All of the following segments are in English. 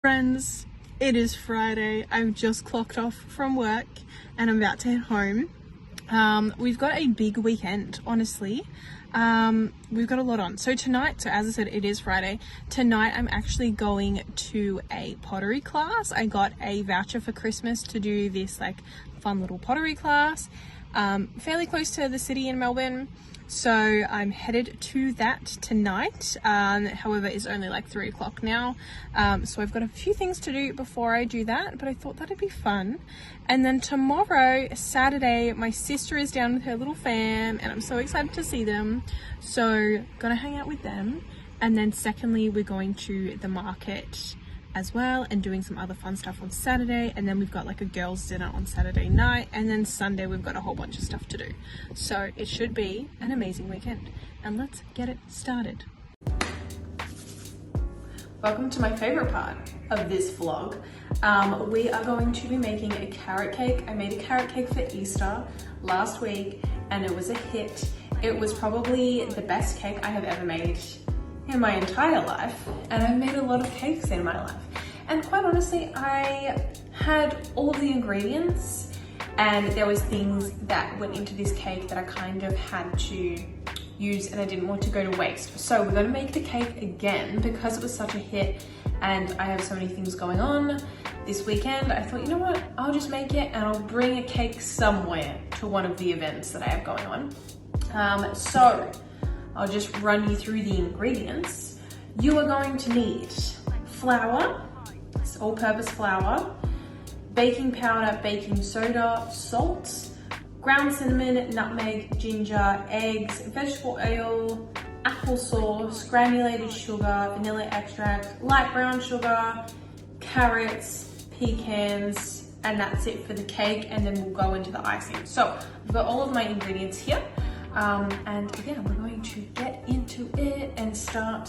Friends, it is Friday. I've just clocked off from work and I'm about to head home. We've got a big weekend, honestly. We've got a lot on. So tonight, so as I said, it is Friday. Tonight I'm actually going to a pottery class. I got a voucher for Christmas to do this like fun little pottery class, fairly close to the city in Melbourne. So I'm headed to that tonight. However, it's only like 3 o'clock now. So I've got a few things to do before I do that, but I thought that'd be fun. And then tomorrow, Saturday, my sister is down with her little fam and I'm so excited to see them. So gonna hang out with them. And then secondly, we're going to the market as well and doing some other fun stuff on Saturday, and then we've got like a girls' dinner on Saturday night, and then Sunday we've got a whole bunch of stuff to do. So it should be an amazing weekend, and let's get it started. Welcome to my favorite part of this vlog. We are going to be making a carrot cake. I made a carrot cake for Easter last week and it was a hit. It was probably the best cake I have ever made in my entire life, and I've made a lot of cakes in my life, and quite honestly I had all of the ingredients and there was things that went into this cake that I kind of had to use and I didn't want to go to waste. So we're going to make the cake again because it was such a hit and I have so many things going on this weekend. I thought, you know what, I'll just make it and I'll bring a cake somewhere to one of the events that I have going on. So I'll just run you through the ingredients. You are going to need flour, it's all-purpose flour, baking powder, baking soda, salt, ground cinnamon, nutmeg, ginger, eggs, vegetable oil, applesauce, granulated sugar, vanilla extract, light brown sugar, carrots, pecans, and that's it for the cake, and then we'll go into the icing. So I've got all of my ingredients here. And again, we're going to get into it and start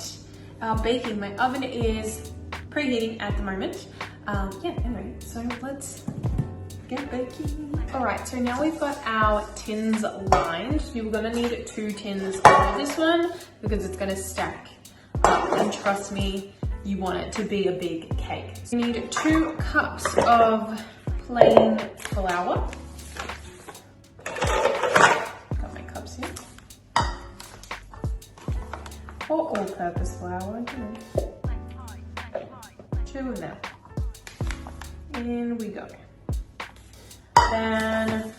baking. My oven is preheating at the moment. Anyway, so let's get baking. All right, so now we've got our tins lined. You're gonna need 2 tins of this one because it's gonna stack up, and trust me, you want it to be a big cake. So you need 2 cups of plain flour. Or all-purpose flour, 2 of them. In we go. Then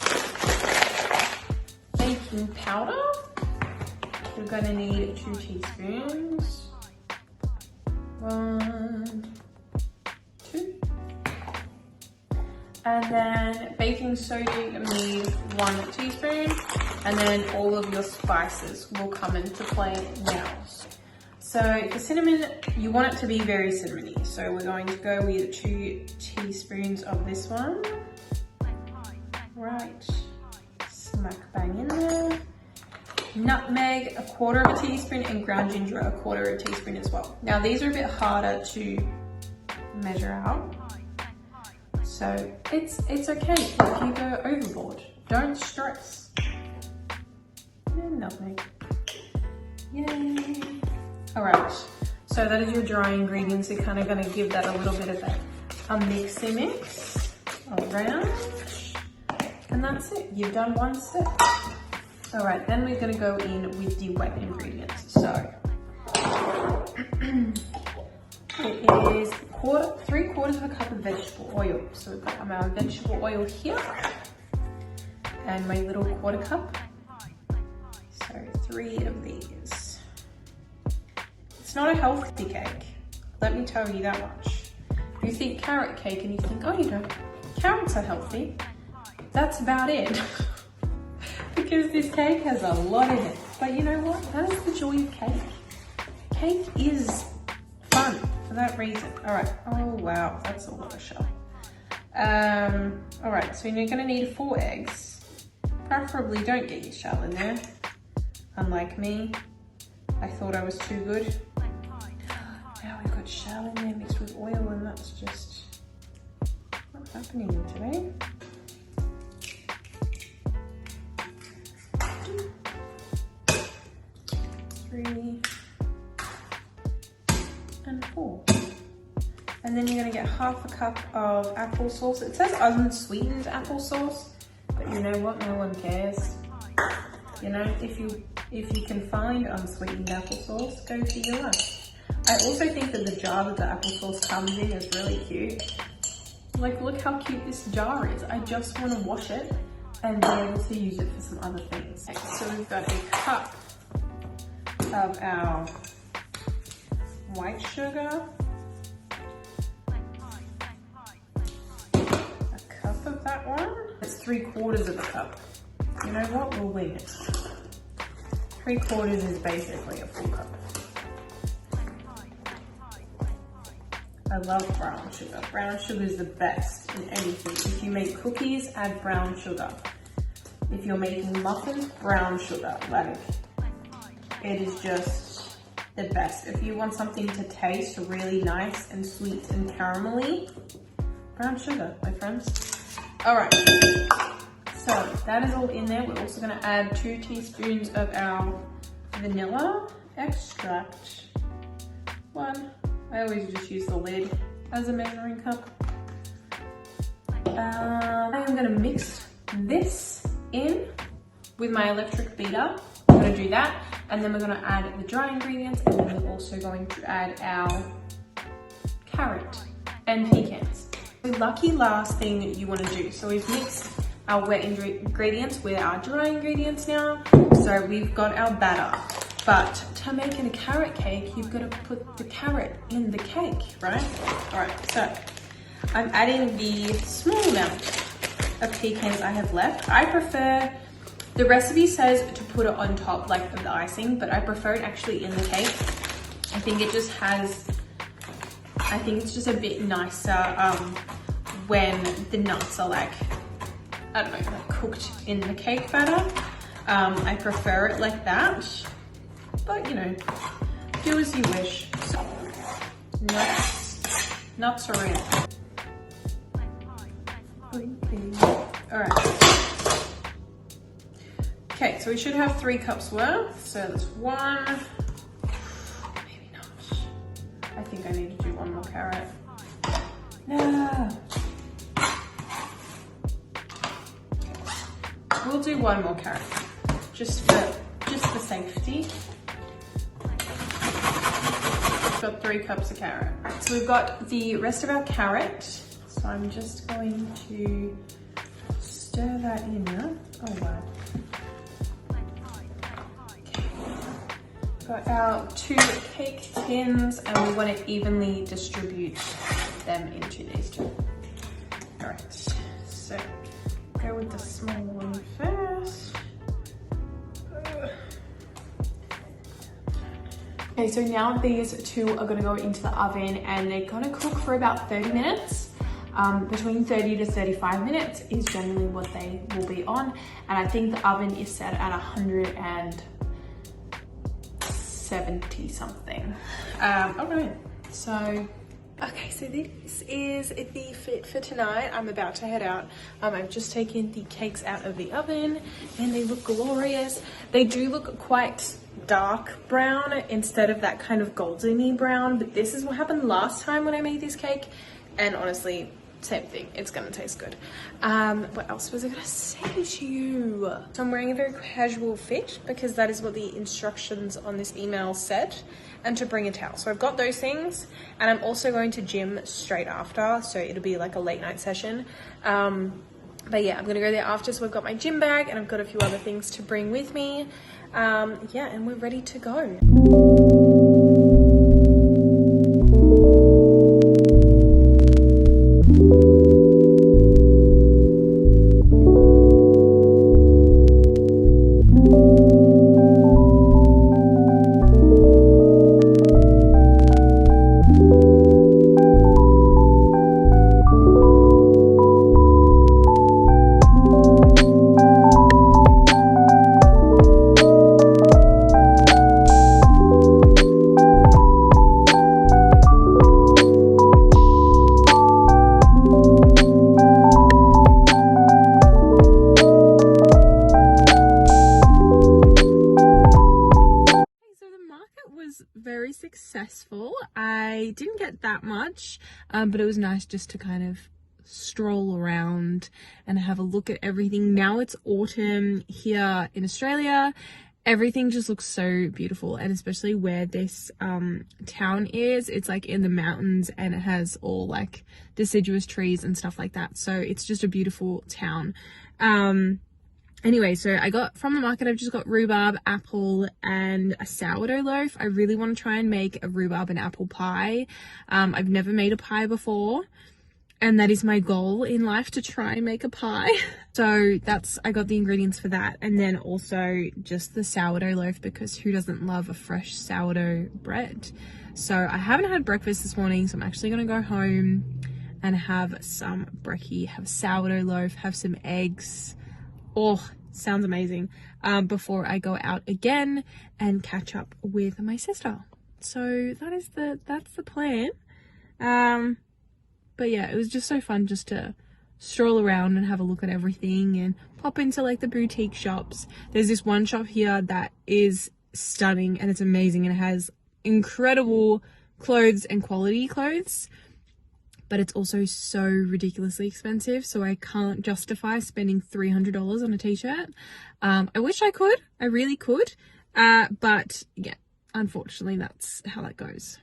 baking powder. We're gonna need 2 teaspoons. 1, 2. And then baking soda, you need 1 teaspoon. And then all of your spices will come into play now. So for cinnamon, you want it to be very cinnamony. So we're going to go with 2 teaspoons of this one. Right, smack bang in there. Nutmeg, 1/4 of a teaspoon, and ground ginger, 1/4 of a teaspoon as well. Now these are a bit harder to measure out. So it's okay if you go overboard. Don't stress. And nutmeg. Yay. All right, so that is your dry ingredients. You're kind of going to give that a little bit of a mixy mix around, and that's it. You've done 1 step. All right, then we're going to go in with the wet ingredients. So it is 3/4 of a cup of vegetable oil. So we've got our vegetable oil here, and my little 1/4 cup. So 3 of these. It's not a healthy cake, let me tell you that much. You think carrot cake and you think, oh, you know, carrots are healthy. That's about it. Because this cake has a lot in it. But you know what? That is the joy of cake. Cake is fun for that reason. All right. Oh, wow. That's a lot of shell. All right. So you're going to need 4 eggs. Preferably don't get your shell in there. Unlike me, I thought I was too good. Now we've got shell in there mixed with oil, and that's just not happening today. 3 and 4. And And then you're gonna get half a cup of applesauce. It says unsweetened applesauce, but you know what? No one cares. You know, if you can find unsweetened applesauce, go for yours. I also think that the jar that the applesauce comes in is really cute. Like, look how cute this jar is. I just want to wash it and be able to use it for some other things. Okay, so we've got a cup of our white sugar, a cup of that one. It's 3/4 of a cup. You know what? We'll wing it. 3/4 is basically a full cup. I love brown sugar. Brown sugar is the best in anything. If you make cookies, add brown sugar. If you're making muffins, brown sugar. Like, it is just the best. If you want something to taste really nice and sweet and caramelly, brown sugar, my friends. All right, so that is all in there. We're also gonna add 2 teaspoons of our vanilla extract. 1. I always just use the lid as a measuring cup. I am gonna mix this in with my electric beater. I'm gonna do that, and then we're gonna add the dry ingredients, and then we're also going to add our carrot and pecans. The lucky last thing you wanna do. So we've mixed our wet ingredients with our dry ingredients now. So we've got our batter. But to make a carrot cake, you've got to put the carrot in the cake, right? All right, so I'm adding the small amount of pecans I have left. I prefer, the recipe says to put it on top, like of the icing, but I prefer it actually in the cake. I think it just has, I think it's just a bit nicer when the nuts are like, I don't know, like cooked in the cake batter. I prefer it like that. But you know, do as you wish. So, nuts are in. All right. Okay, so we should have 3 cups worth. So that's 1, maybe not. I think I need to do 1 more carrot. No. We'll do 1 more carrot, just for safety. Got 3 cups of carrot. So we've got the rest of our carrot. So I'm just going to stir that in now. Oh wow. Okay. Got our 2 cake tins, and we want to evenly distribute them into these 2. All right, so go with the small one first. Okay, so now these 2 are gonna go into the oven, and they're gonna cook for about 30 minutes. Between 30 to 35 minutes is generally what they will be on. And I think the oven is set at 170 something. Okay, so this is the fit for tonight. I'm about to head out. I've just taken the cakes out of the oven, and they look glorious. They do look quite dark brown instead of that kind of goldeny brown, but this is what happened last time when I made this cake, and honestly, same thing. It's gonna taste good. What else was I gonna say to you? So I'm wearing a very casual fit because that is what the instructions on this email said, and to bring a towel. So I've got those things, and I'm also going to gym straight after, so it'll be like a late night session. But yeah, I'm gonna go there after. So I've got my gym bag, and I've got a few other things to bring with me. Yeah, and we're ready to go. didn't get that much, but it was nice just to kind of stroll around and have a look at everything. Now it's autumn here in Australia. Everything just looks so beautiful, and especially where this town is, it's like in the mountains and it has all like deciduous trees and stuff like that, so it's just a beautiful town. Anyway, so I got from the market, I've just got rhubarb, apple, and a sourdough loaf. I really want to try and make a rhubarb and apple pie. I've never made a pie before, and that is my goal in life, to try and make a pie. So I got the ingredients for that. And then also just the sourdough loaf, because who doesn't love a fresh sourdough bread? So I haven't had breakfast this morning, so I'm actually gonna go home and have some brekkie, have sourdough loaf, have some eggs. Oh, sounds amazing. Before I go out again and catch up with my sister. So that's the plan. But yeah, it was just so fun just to stroll around and have a look at everything and pop into like the boutique shops. There's this one shop here that is stunning and it's amazing, and it has incredible clothes and quality clothes, but it's also so ridiculously expensive, so I can't justify spending $300 on a t-shirt. I wish I could, I really could, but yeah, unfortunately that's how that goes.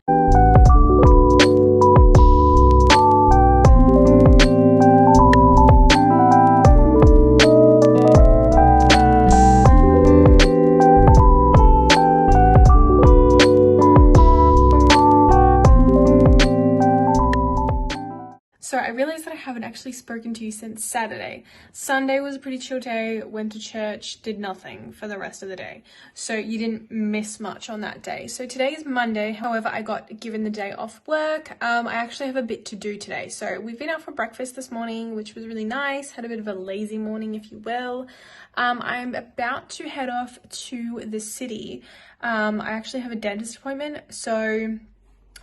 So I realized that I haven't actually spoken to you since Saturday. Sunday was a pretty chill day, went to church, did nothing for the rest of the day. So you didn't miss much on that day. So today is Monday. However, I got given the day off work. I actually have a bit to do today. So we've been out for breakfast this morning, which was really nice. Had a bit of a lazy morning, if you will. I'm about to head off to the city. I actually have a dentist appointment. So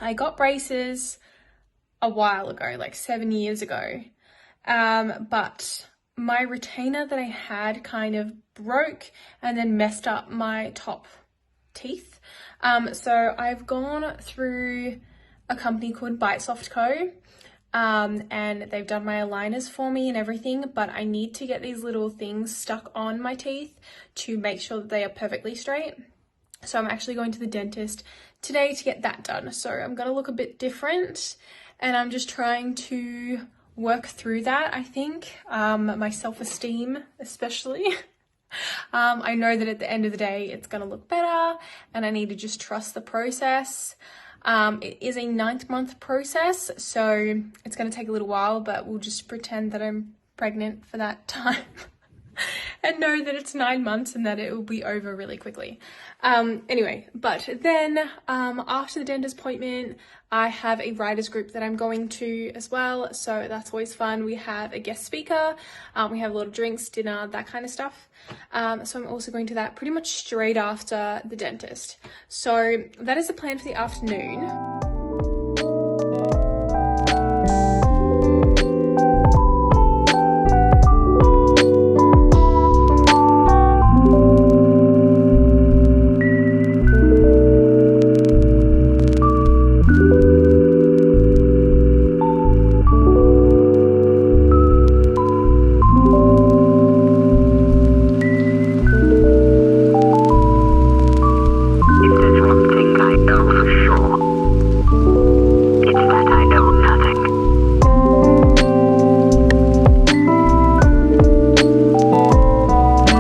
I got braces a while ago, like 7 years ago, but my retainer that I had kind of broke and then messed up my top teeth. So I've gone through a company called Bite Soft Co, and they've done my aligners for me and everything, but I need to get these little things stuck on my teeth to make sure that they are perfectly straight. So I'm actually going to the dentist today to get that done. So I'm gonna look a bit different, and I'm just trying to work through that, I think. My self-esteem, especially. I know that at the end of the day, it's gonna look better, and I need to just trust the process. It is a 9-month process, so it's gonna take a little while, but we'll just pretend that I'm pregnant for that time. And know that it's 9 months and that it will be over really quickly. Anyway, but then after the dentist appointment, I have a writers group that I'm going to as well, so that's always fun. We have a guest speaker, we have a lot of drinks, dinner, that kind of stuff. So I'm also going to that pretty much straight after the dentist. So that is the plan for the afternoon.